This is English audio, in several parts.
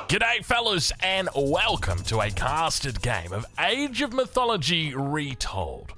G'day fellas, and welcome to a casted game of Age of Mythology Retold.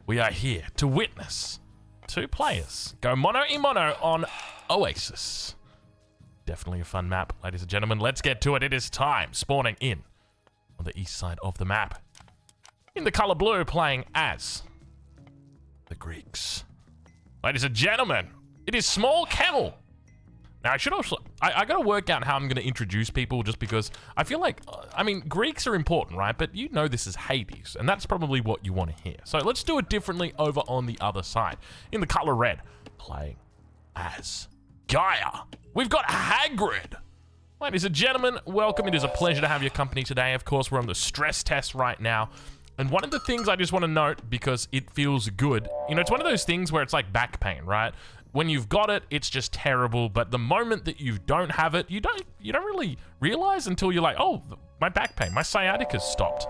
We are here to witness two players go mono-e-mono on Oasis. Definitely a fun map, ladies and gentlemen. Let's get to it. It is time. Spawning in on the east side of the map. In the color blue, playing as the Greeks. Ladies and gentlemen, it is Small Camel. Now, I should also... I gotta work out how I'm gonna introduce people, just because I feel like... I mean, Greeks are important, right? But you know this is Hades, and that's probably what you want to hear. So let's do it differently over on the other side. In the color red, playing as Gaia. We've got Hagrid. Ladies and gentlemen, welcome. It is a pleasure to have your company today. Of course, we're on the stress test right now. And one of the things I just want to note, because it feels good, you know, it's one of those things where it's like back pain, right? When you've got it, it's just terrible. But the moment that you don't have it, you don't really realize until you're like, oh, my back pain, my sciatica's stopped.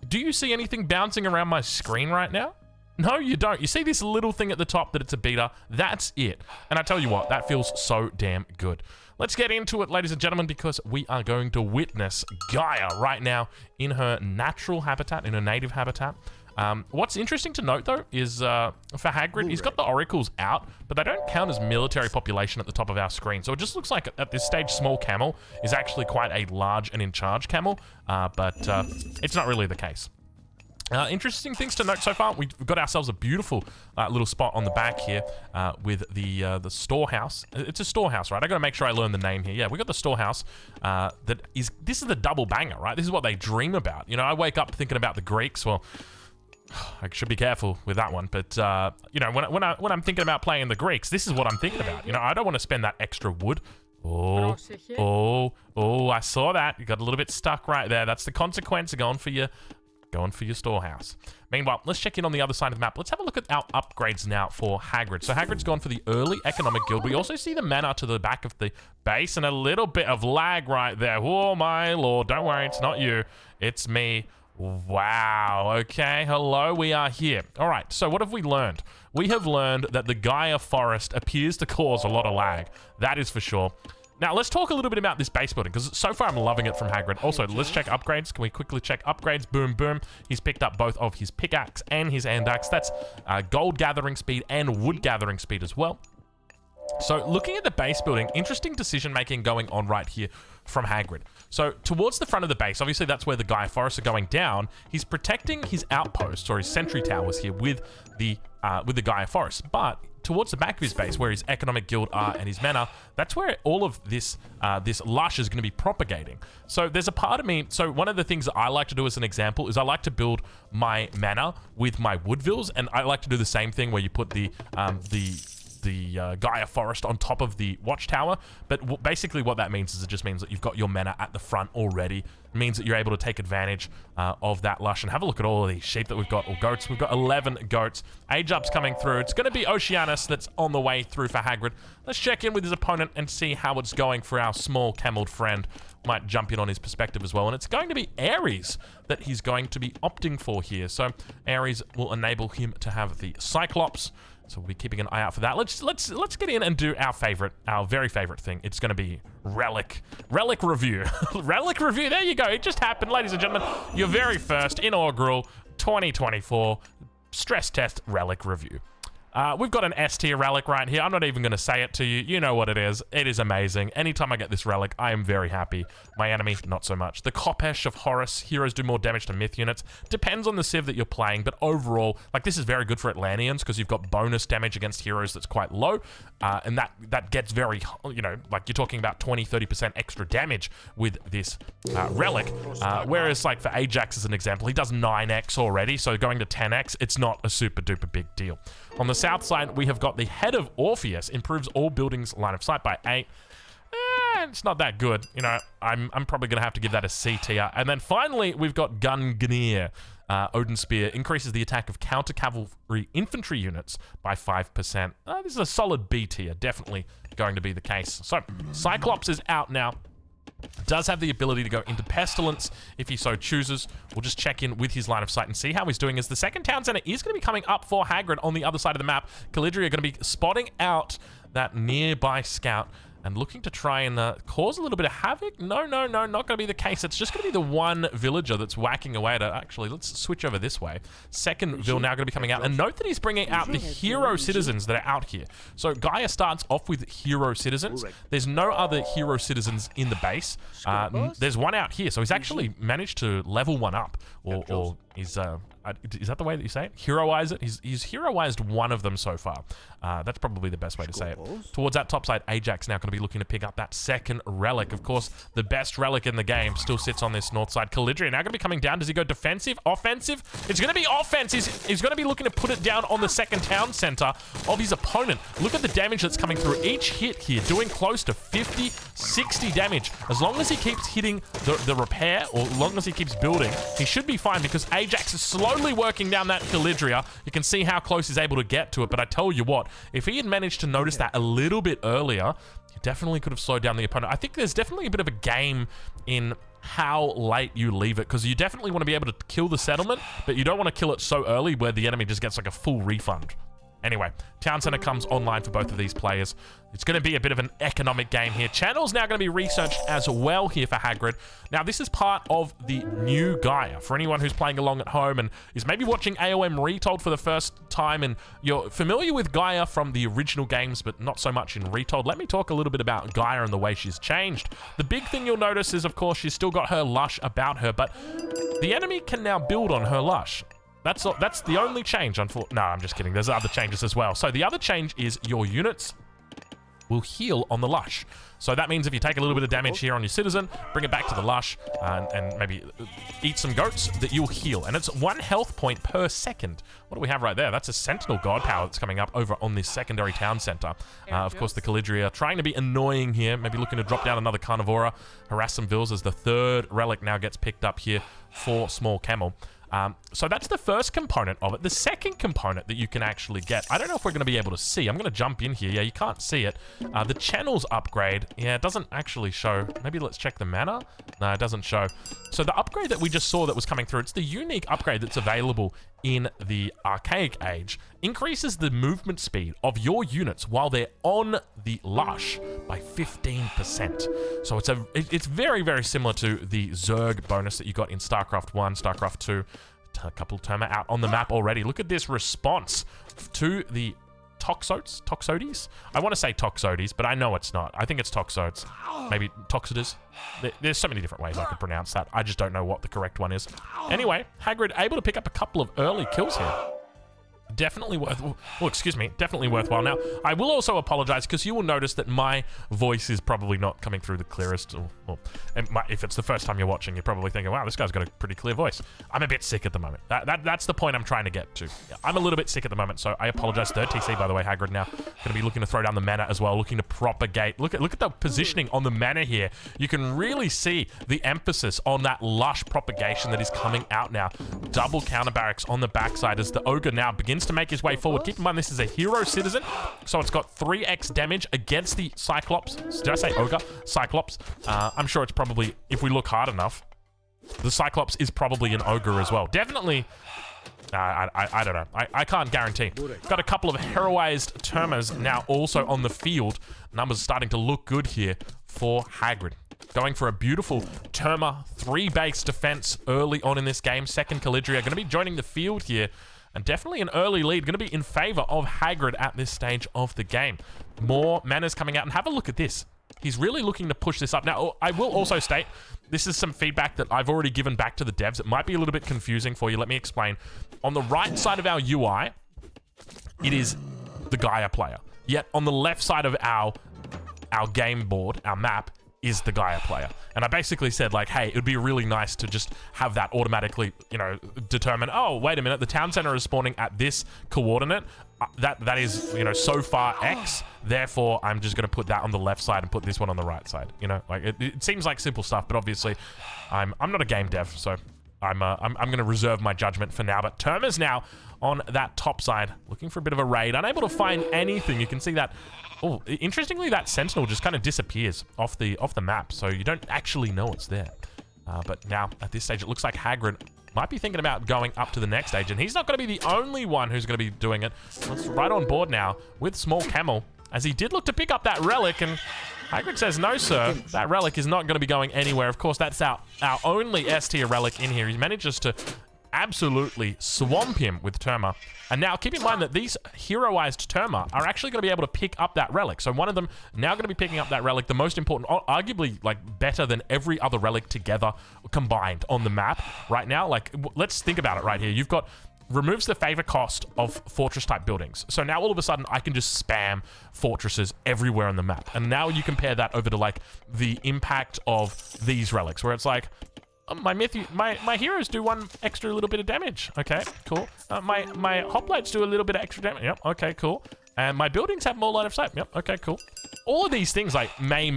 Do you see anything bouncing around my screen right now? No, you don't. You see this little thing at the top that it's a beta? That's it. And I tell you what, that feels so damn good. Let's get into it, ladies and gentlemen, because we are going to witness Gaia right now in her natural habitat, in her native habitat. What's interesting to note, though, is for Hagrid, he's got the oracles out, but they don't count as military population at the top of our screen. So it just looks like, at this stage, Small Camel is actually quite a large and in-charge camel, but it's not really the case. Interesting things to note so far. We've got ourselves a beautiful little spot on the back here with the storehouse. It's a storehouse, right? I got to make sure I learn the name here. Yeah, we got the storehouse. This is the double banger, right? This is what they dream about. You know, I wake up thinking about the Greeks. Well, I should be careful with that one, but you know, when I'm thinking about playing the Greeks, this is what I'm thinking about. You know, I don't want to spend that extra wood. Oh, I saw that. You got a little bit stuck right there. That's the consequence of going for your storehouse. Meanwhile, let's check in on the other side of the map. Let's have a look at our upgrades now for Hagrid. So Hagrid's gone for the early economic guild. We also see the mana to the back of the base and a little bit of lag right there. Oh my lord, don't worry, it's not you, it's me. Wow, okay, hello, we are here. All right, so what have we learned? We have learned that the Gaia forest appears to cause a lot of lag. That is for sure. Now, let's talk a little bit about this base building, because so far I'm loving it from Hagrid. Also, let's check upgrades. Can we quickly check upgrades? Boom, boom. He's picked up both of his pickaxe and his hand axe. That's gold gathering speed and wood gathering speed as well. So, looking at the base building, interesting decision-making going on right here from Hagrid. So, towards the front of the base, obviously that's where the Gaia forests are going down. He's protecting his outposts, or his sentry towers here, with the Gaia forest. But towards the back of his base, where his economic guild are and his mana, that's where all of this lush is going to be propagating. So there's a part of me, so one of the things that I like to do as an example is I like to build my mana with my woodvilles, and I like to do the same thing where you put the Gaia forest on top of the watchtower. But basically what that means is it just means that you've got your mana at the front already. It means that you're able to take advantage of that lush. And have a look at all of these sheep that we've got, or goats. We've got 11 goats. Age up's coming through. It's going to be Oceanus that's on the way through for Hagrid. Let's check in with his opponent and see how it's going for our small cameled friend. Might jump in on his perspective as well. And it's going to be Ares that he's going to be opting for here. So Ares will enable him to have the Cyclops. So we'll be keeping an eye out for that. Let's get in and do our very favorite thing. It's going to be relic review. Relic review. There you go. It just happened, ladies and gentlemen. Your very first inaugural 2024 stress test relic review. We've got an S tier relic right here. I'm not even going to say it to you. You know what it is. It is amazing. Anytime I get this relic, I am very happy. My enemy, not so much. The Kopesh of Horus. Heroes do more damage to myth units. Depends on the civ that you're playing, but overall, like, this is very good for Atlanteans because you've got bonus damage against heroes that's quite low, and that gets very, you know, like you're talking about 20-30% extra damage with this relic. Whereas, like, for Ajax as an example, he does 9x already, so going to 10x, it's not a super duper big deal. On the south side, we have got the Head of Orpheus, improves all buildings line of sight by 8. It's not that good. You know, I'm probably going to have to give that a C tier. And then finally, we've got Gungnir. Odin Spear increases the attack of counter-cavalry infantry units by 5%. This is a solid B tier, definitely going to be the case. So, Cyclops is out now. Does have the ability to go into Pestilence if he so chooses. We'll just check in with his line of sight and see how he's doing, as the second town center is going to be coming up for Hagrid on the other side of the map. Calidri are going to be spotting out that nearby scout and looking to try and cause a little bit of havoc. No, not going to be the case. It's just going to be the one villager that's whacking away at it. Actually, let's switch over this way. Second Vil now going to be coming out, and note that he's bringing out the hero citizens that are out here. So Gaia starts off with hero citizens. There's no other hero citizens in the base. There's one out here, so he's actually managed to level one up, or he's is that the way that you say it? Heroize it? He's heroized one of them so far. That's probably the best way to say it. Towards that top side, Ajax now going to be looking to pick up that second relic. Of course, the best relic in the game still sits on this north side. Calidria now going to be coming down. Does he go defensive? Offensive? It's going to be offense. He's going to be looking to put it down on the second town center of his opponent. Look at the damage that's coming through. Each hit here doing close to 50, 60 damage. As long as he keeps hitting the repair, or as long as he keeps building, he should be fine, because Ajax is slowly working down that Calidria. You can see how close he's able to get to it, but I tell you what, if he had managed to notice that a little bit earlier, he definitely could have slowed down the opponent. I think there's definitely a bit of a game in how late you leave it, because you definitely want to be able to kill the settlement, but you don't want to kill it so early where the enemy just gets like a full refund. Anyway, Town Center comes online for both of these players. It's going to be a bit of an economic game here. Channel's now going to be researched as well here for Hagrid. Now, this is part of the new Gaia. For anyone who's playing along at home and is maybe watching AOM Retold for the first time, and you're familiar with Gaia from the original games, but not so much in Retold, let me talk a little bit about Gaia and the way she's changed. The big thing you'll notice is, of course, she's still got her lush about her, but the enemy can now build on her lush. That's the only change. No, I'm just kidding. There's other changes as well. So the other change is your units will heal on the lush. So that means if you take a little bit of damage here on your citizen, bring it back to the lush, and maybe eat some goats, that you'll heal. And it's 1 health point per second. What do we have right there? That's a Sentinel God Power that's coming up over on this secondary town center. Of course, the Calidria trying to be annoying here, maybe looking to drop down another Carnivora, harass some Vils as the third relic now gets picked up here for Small Camel. So that's the first component of it. The second component that you can actually get, I don't know if we're going to be able to see. I'm going to jump in here. Yeah, you can't see it. The channels upgrade, yeah, it doesn't actually show. Maybe let's check the mana. No, it doesn't show. So the upgrade that we just saw that was coming through, it's the unique upgrade that's available in the Archaic Age, increases the movement speed of your units while they're on the lush by 15%. So it's very, very similar to the Zerg bonus that you got in StarCraft 1, StarCraft 2. A couple of Terma out on the map already. Look at this response to the Toxotes? I want to say Toxotes, but I know it's not. I think it's Toxotes. Maybe Toxotes. There's so many different ways I could pronounce that. I just don't know what the correct one is. Anyway, Hagrid able to pick up a couple of early kills here. Definitely definitely worthwhile. Now, I will also apologize, because you will notice that my voice is probably not coming through the clearest. If it's the first time you're watching, you're probably thinking, wow, this guy's got a pretty clear voice. I'm a bit sick at the moment. That's the point I'm trying to get to. I'm a little bit sick at the moment, so I apologize. Third TC, by the way, Hagrid now going to be looking to throw down the mana as well, looking to propagate. Look at the positioning on the mana here. You can really see the emphasis on that lush propagation that is coming out now. Double counter barracks on the backside as the Ogre now begins to make his way forward. Keep in mind, this is a hero citizen, so it's got 3x damage against the Cyclops. Did I say Ogre? Cyclops. I'm sure it's probably, if we look hard enough, the Cyclops is probably an Ogre as well. Definitely. I don't know. I can't guarantee. Got a couple of heroized Termas now also on the field. Numbers starting to look good here for Hagrid. Going for a beautiful Terma 3-base defense early on in this game. Second Calidria going to be joining the field here. And definitely an early lead, going to be in favor of Hagrid at this stage of the game. More mana's coming out, and have a look at this. He's really looking to push this up. Now, I will also state, this is some feedback that I've already given back to the devs. It might be a little bit confusing for you. Let me explain. On the right side of our UI, it is the Gaia player. Yet on the left side of our game board, our map, is the Gaia player. And I basically said, like, hey, it would be really nice to just have that automatically, determine, oh, wait a minute, the town center is spawning at this coordinate. That is, so far X. Therefore, I'm just going to put that on the left side and put this one on the right side. It seems like simple stuff, but obviously I'm not a game dev, so I'm going to reserve my judgment for now. But Terma's now on that top side, looking for a bit of a raid. Unable to find anything. You can see that. Oh, interestingly, that Sentinel just kind of disappears off the map, so you don't actually know it's there. But now, at this stage, it looks like Hagrid might be thinking about going up to the next stage, and he's not going to be the only one who's going to be doing it. It's right on board now with Small Camel, as he did look to pick up that relic, and Hagrid says, no, sir. That relic is not going to be going anywhere. Of course, that's our only S-tier relic in here. He manages to absolutely swamp him with Terma. And now keep in mind that these heroized Terma are actually going to be able to pick up that relic. So one of them now going to be picking up that relic, the most important, arguably like better than every other relic together combined on the map right now. Like, let's think about it right here. You've got removes the favor cost of fortress type buildings. So now all of a sudden I can just spam fortresses everywhere on the map. And now you compare that over to like the impact of these relics where it's like, my heroes do one extra little bit of damage. Okay, cool. My hoplites do a little bit of extra damage. Yep, okay, cool. And my buildings have more line of sight. Yep, okay, cool. All of these things like may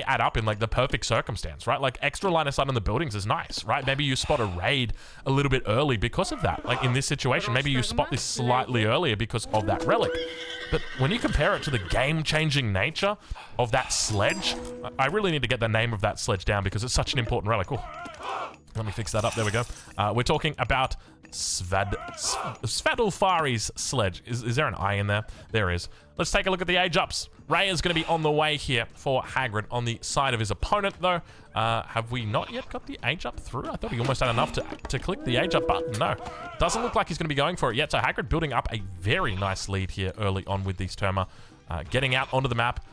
add up in like the perfect circumstance, right? Like extra line of sight on the buildings is nice, right? Maybe you spot a raid a little bit early because of that. Like in this situation, maybe you spot this slightly earlier because of that relic. But when you compare it to the game-changing nature of that sledge, I really need to get the name of that sledge down because it's such an important relic. Oh, let me fix that up. There we go. We're talking about Svadilfari's sledge. Is there an I in there? There is. Let's take a look at the age ups. Ray is going to be on the way here for Hagrid on the side of his opponent, though. Have we not yet got the age up through? I thought he almost had enough to click the age up button. No, doesn't look like he's going to be going for it yet. So Hagrid building up a very nice lead here early on with these Terma. Getting out onto the map.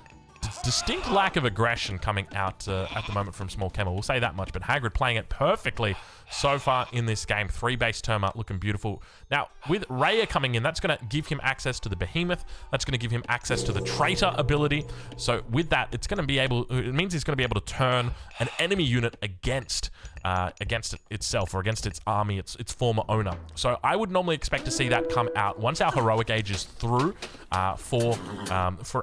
Distinct lack of aggression coming out at the moment from Small Camel. We'll say that much, but Hagrid playing it perfectly so far in this game. 3 base Terma looking beautiful. Now, with Raya coming in, that's going to give him access to the Behemoth. That's going to give him access to the Traitor ability. So with that, it's going to be able. It means he's going to be able to turn an enemy unit against itself or against its army, its former owner. So I would normally expect to see that come out once our heroic age is through for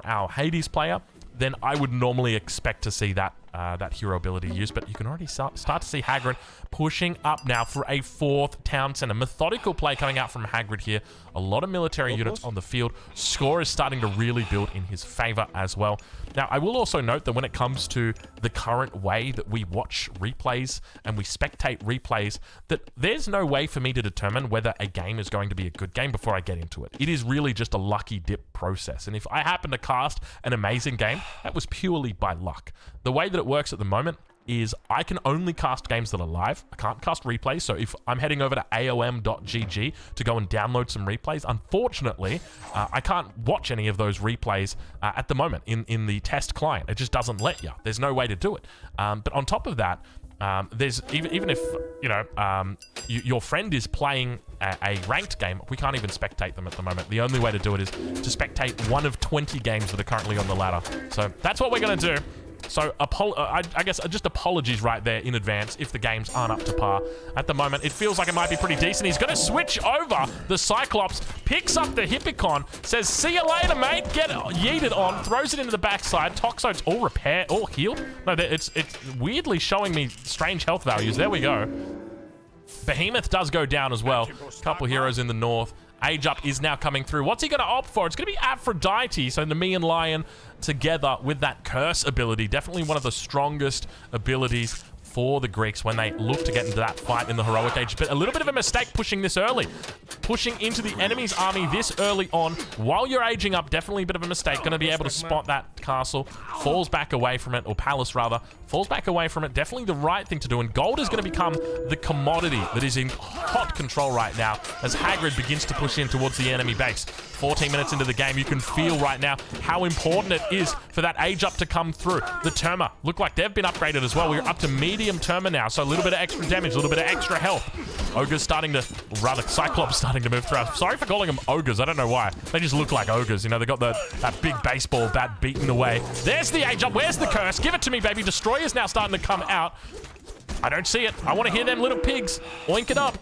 our Hades player. Then I would normally expect to see that hero ability used, but you can already start to see Hagrid pushing up now for a 4th town center. Methodical play coming out from Hagrid here. A lot of military units on the field. Score is starting to really build in his favor as well. Now, I will also note that when it comes to the current way that we watch replays and we spectate replays, that there's no way for me to determine whether a game is going to be a good game before I get into it. It is really just a lucky dip process. And if I happen to cast an amazing game, that was purely by luck. The way that it works at the moment is I can only cast games that are live. I can't cast replays. So if I'm heading over to aom.gg to go and download some replays, unfortunately, I can't watch any of those replays at the moment in the test client. It just doesn't let you. There's no way to do it. But on top of that, there's even if your friend is playing a ranked game, we can't even spectate them at the moment. The only way to do it is to spectate one of 20 games that are currently on the ladder. So that's what we're going to do. So I guess just apologies right there in advance if the games aren't up to par. At the moment, it feels like it might be pretty decent. He's going to switch over the Cyclops, picks up the Hippicon, says, see you later, mate. Get yeeted on, throws it into the backside. Toxo's all repaired, all healed. No, it's weirdly showing me strange health values. There we go. Behemoth does go down as well. Couple heroes in the north. Age up is now coming through. What's he going to opt for? It's going to be Aphrodite. So Nemean Lion together with that curse ability. Definitely one of the strongest abilities for the Greeks when they look to get into that fight in the heroic age. But a little bit of a mistake pushing this early. Pushing into the enemy's army this early on while you're aging up, definitely a bit of a mistake. Going to be able to spot that castle. Falls back away from it, or palace rather. Falls back away from it. Definitely the right thing to do. And gold is going to become the commodity that is in hot control right now as Hagrid begins to push in towards the enemy base. 14 minutes into the game, you can feel right now how important it is for that age up to come through. The Terma look like they've been upgraded as well. We're up to medium Terma now, so a little bit of extra damage, a little bit of extra health. Ogre's starting to, rather Cyclops starting to move through. I'm sorry for calling them ogres, I don't know why. They just look like ogres, you know, they got that big baseball bat beaten away. There's the age up, where's the curse? Give it to me, baby. Destroyer's now starting to come out. I don't see it. I want to hear them little pigs oink it up.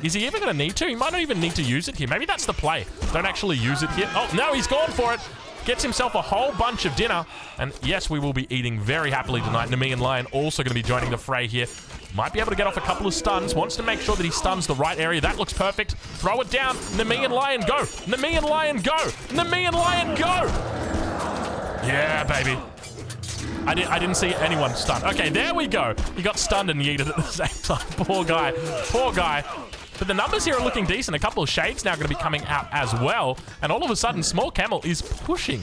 Is he even going to need to? He might not even need to use it here. Maybe that's the play. Don't actually use it here. Oh, no, he's gone for it. Gets himself a whole bunch of dinner. And yes, we will be eating very happily tonight. Nemean Lion also going to be joining the fray here. Might be able to get off a couple of stuns. Wants to make sure that he stuns the right area. That looks perfect. Throw it down. Nemean Lion, go. Nemean Lion, go. Nemean Lion, go. Yeah, baby. I didn't see anyone stunned. Okay, there we go. He got stunned and yeeted at the same time. Poor guy. Poor guy. But the numbers here are looking decent. A couple of shades now going to be coming out as well. And all of a sudden, Small Camel is pushing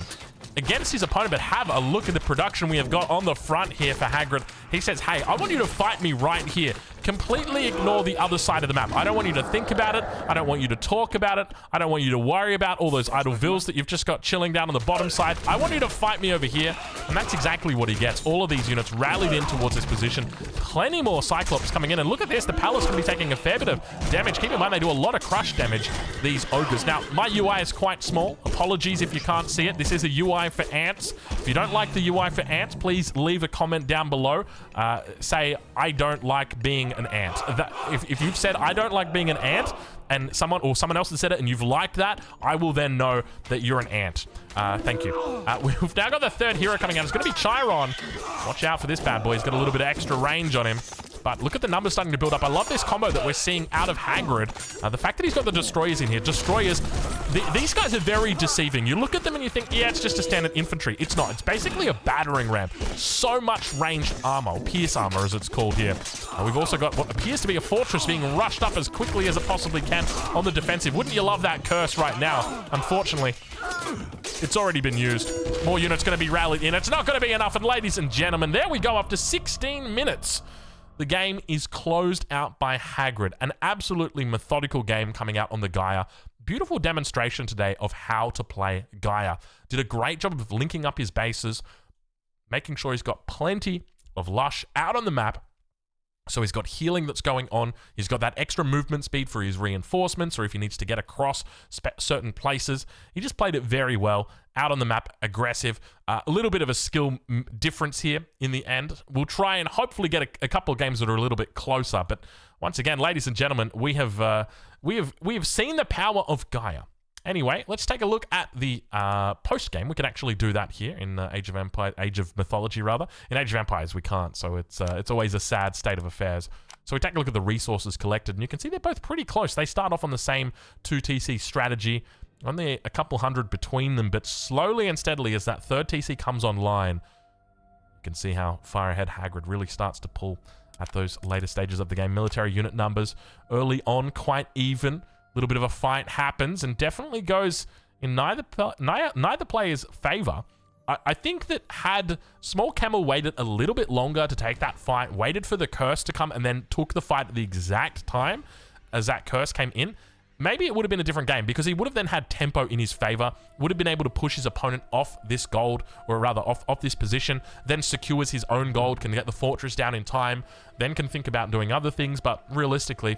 against his opponent, but have a look at the production we have got on the front here for Hagrid. He says, hey, I want you to fight me right here. Completely ignore the other side of the map. I don't want you to think about it. I don't want you to talk about it. I don't want you to worry about all those idle vills that you've just got chilling down on the bottom side. I want you to fight me over here. And that's exactly what he gets. All of these units rallied in towards this position. Plenty more Cyclops coming in. And look at this. The Palace can be taking a fair bit of damage. Keep in mind, they do a lot of crush damage, these ogres. Now, my UI is quite small. Apologies if you can't see it. This is a UI for ants. If you don't like the UI for ants, please leave a comment down below. Say, I don't like being an ant. If you've said, I don't like being an ant, and someone else has said it and you've liked that, I will then know that you're an ant. Thank you. We've now got the third hero coming out. It's going to be Chiron. Watch out for this bad boy. He's got a little bit of extra range on him. But look at the numbers starting to build up. I love this combo that we're seeing out of Hagrid. The fact that he's got the Destroyers in here. Destroyers, these guys are very deceiving. You look at them and you think, yeah, it's just a standard infantry. It's not. It's basically a battering ram. So much ranged armor, or pierce armor as it's called here. We've also got what appears to be a fortress being rushed up as quickly as it possibly can on the defensive. Wouldn't you love that curse right now? Unfortunately, it's already been used. More units going to be rallied in. It's not going to be enough. And ladies and gentlemen, there we go. After 16 minutes. The game is closed out by Hagrid. An absolutely methodical game coming out on the Gaia. Beautiful demonstration today of how to play Gaia. Did a great job of linking up his bases, making sure he's got plenty of lush out on the map. So he's got healing that's going on. He's got that extra movement speed for his reinforcements, or if he needs to get across certain places. He just played it very well. Out on the map, aggressive. A little bit of a skill difference here in the end. We'll try and hopefully get a couple of games that are a little bit closer. But once again, ladies and gentlemen, we have seen the power of Gaia. Anyway, let's take a look at the post game. We can actually do that here in Age of Mythology rather. In Age of Empires, we can't, so it's always a sad state of affairs. So we take a look at the resources collected, and you can see they're both pretty close. They start off on the same 2 TC strategy, only a couple hundred between them, but slowly and steadily as that third TC comes online, you can see how far ahead Hagrid really starts to pull at those later stages of the game. Military unit numbers early on quite even. Little bit of a fight happens and definitely goes in neither player's favor. I think that had Small Camel waited a little bit longer to take that fight, waited for the curse to come, and then took the fight at the exact time as that curse came in, maybe it would have been a different game, because he would have then had tempo in his favor, would have been able to push his opponent off this gold, or rather off this position, then secures his own gold, can get the fortress down in time, then can think about doing other things. But realistically,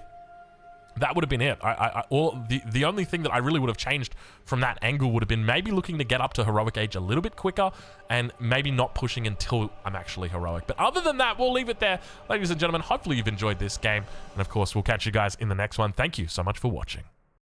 that would have been it. The only thing that I really would have changed from that angle would have been maybe looking to get up to heroic age a little bit quicker and maybe not pushing until I'm actually heroic. But other than that, we'll leave it there. Ladies and gentlemen, hopefully you've enjoyed this game. And of course, we'll catch you guys in the next one. Thank you so much for watching.